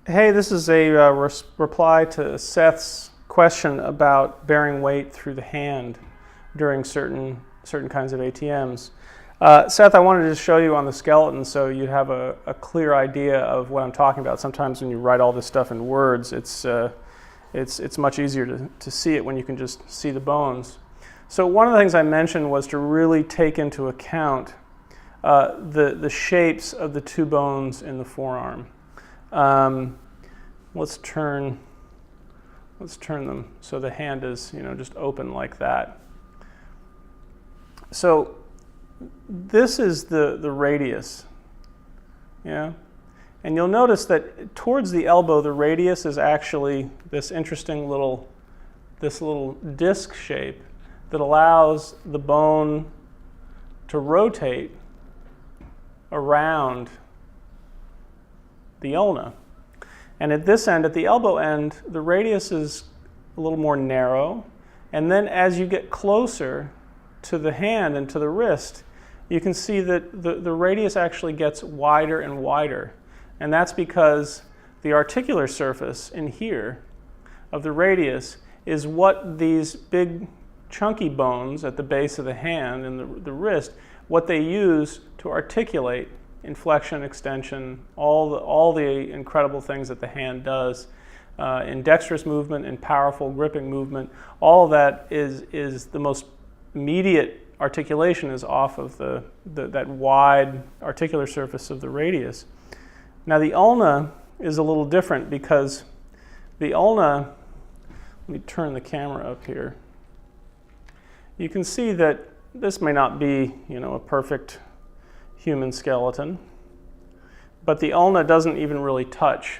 Hey, this is a reply to Seth's question about bearing weight through the hand during certain kinds of ATMs. Seth, I wanted to show you on the skeleton so you have a clear idea of what I'm talking about. Sometimes when you write all this stuff in words, it's much easier to see it when you can just see the bones. So one of the things I mentioned was to really take into account the shapes of the two bones in the forearm. Let's turn them so the hand is, just open like that. So this is the radius, yeah? And you'll notice that towards the elbow, the radius is actually this interesting little disc shape that allows the bone to rotate around the ulna. And at this end, at the elbow end, the radius is a little more narrow. And then as you get closer to the hand and to the wrist, you can see that the radius actually gets wider and wider. And that's because the articular surface in here of the radius is what these big chunky bones at the base of the hand and the wrist, what they use to articulate inflection, extension, all the incredible things that the hand does in dexterous movement, in powerful gripping movement. All of that is the most immediate articulation is off of that wide articular surface of the radius. Now the ulna is a little different because the ulna, let me turn the camera up here. You can see that this may not be, a perfect human skeleton, but the ulna doesn't even really touch.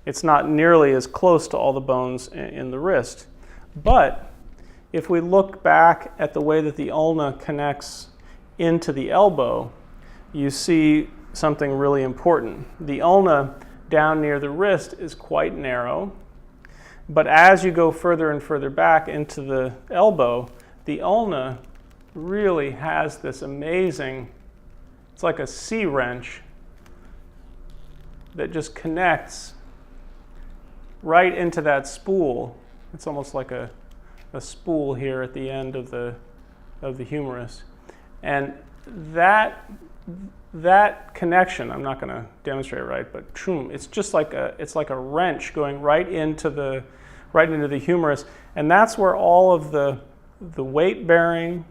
It's not nearly as close to all the bones in the wrist. But if we look back at the way that the ulna connects into the elbow, you see something really important. The ulna down near the wrist is quite narrow, but as you go further and further back into the elbow, the ulna really has this amazing, it's like a C-wrench that just connects right into that spool. It's almost like a spool here at the end of the humerus. And that connection, I'm not going to demonstrate it right, but it's just like a wrench going right into the humerus, and that's where all of the weight bearing,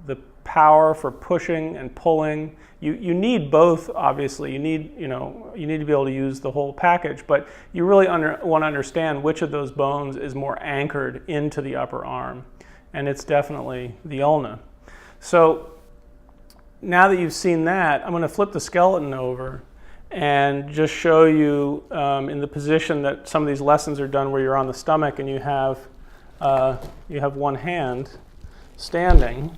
the power for pushing and pulling. You need both, obviously. You need to be able to use the whole package, but you really want to understand which of those bones is more anchored into the upper arm, and it's definitely the ulna. So now that you've seen that, I'm going to flip the skeleton over and just show you in the position that some of these lessons are done, where you're on the stomach and you have one hand standing.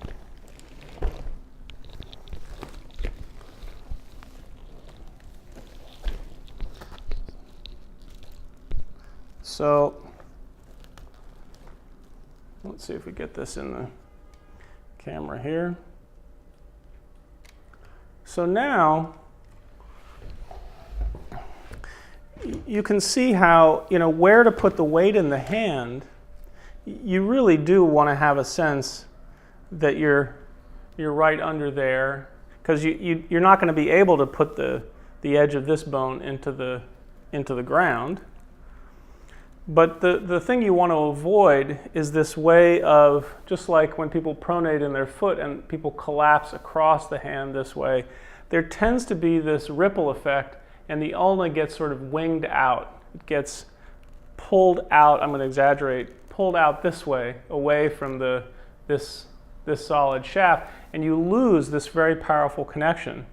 So let's see if we get this in the camera here. So now you can see how, where to put the weight in the hand. You really do want to have a sense that you're right under there, because you're not going to be able to put the edge of this bone into the ground. But the thing you want to avoid is this way of, just like when people pronate in their foot and people collapse across the hand this way, there tends to be this ripple effect, and the ulna gets sort of winged out. It gets pulled out, I'm going to exaggerate, pulled out this way, away from this solid shaft, and you lose this very powerful connection.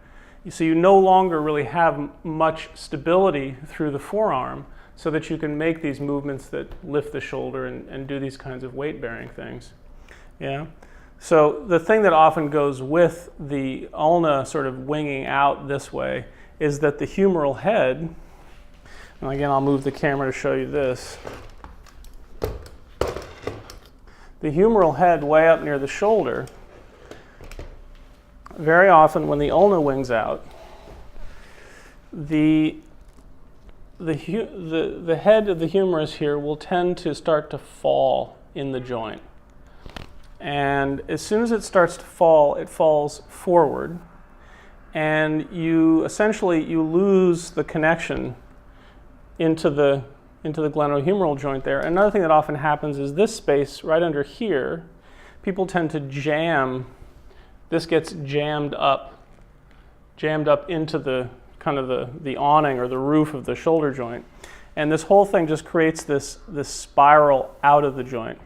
So you no longer really have much stability through the forearm, so that you can make these movements that lift the shoulder and do these kinds of weight-bearing things. Yeah. So the thing that often goes with the ulna sort of winging out this way is that the humeral head, and again I'll move the camera to show you this, the humeral head way up near the shoulder, very often when the ulna wings out, the the head of the humerus here will tend to start to fall in the joint. And as soon as it starts to fall, it falls forward. And you lose the connection into the glenohumeral joint there. Another thing that often happens is this space right under here, people tend to jam. This gets jammed up into the kind of the awning or the roof of the shoulder joint. And this whole thing just creates this spiral out of the joint.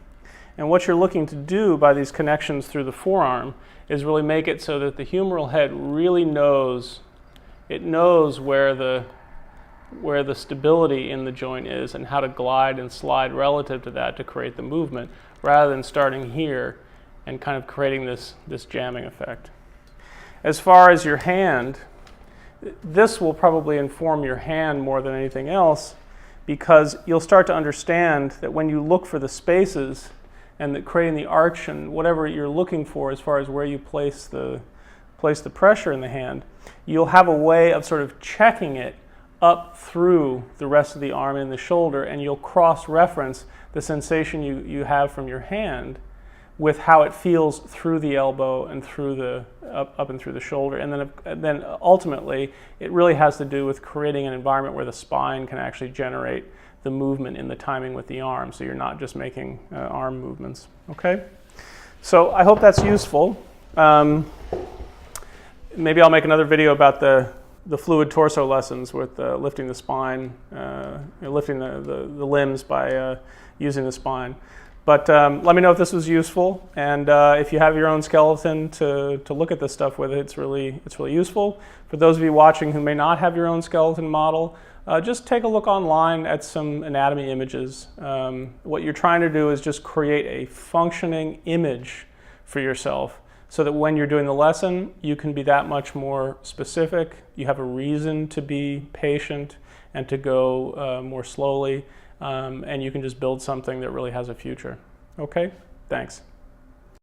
And what you're looking to do by these connections through the forearm is really make it so that the humeral head really knows where the stability in the joint is and how to glide and slide relative to that to create the movement, rather than starting here and kind of creating this jamming effect. As far as your hand, this will probably inform your hand more than anything else, because you'll start to understand that when you look for the spaces and that creating the arch and whatever you're looking for as far as where you place the pressure in the hand, you'll have a way of sort of checking it up through the rest of the arm and the shoulder, and you'll cross-reference the sensation you have from your hand with how it feels through the elbow and through up and through the shoulder. And then ultimately, it really has to do with creating an environment where the spine can actually generate the movement in the timing with the arm, so you're not just making arm movements. Okay? So I hope that's useful. Maybe I'll make another video about the fluid torso lessons with lifting the spine, lifting the limbs by using the spine. But let me know if this was useful, and if you have your own skeleton to look at this stuff with, it's really useful. For those of you watching who may not have your own skeleton model, just take a look online at some anatomy images. What you're trying to do is just create a functioning image for yourself, so that when you're doing the lesson, you can be that much more specific. You have a reason to be patient and to go more slowly. And you can just build something that really has a future. Okay? Thanks.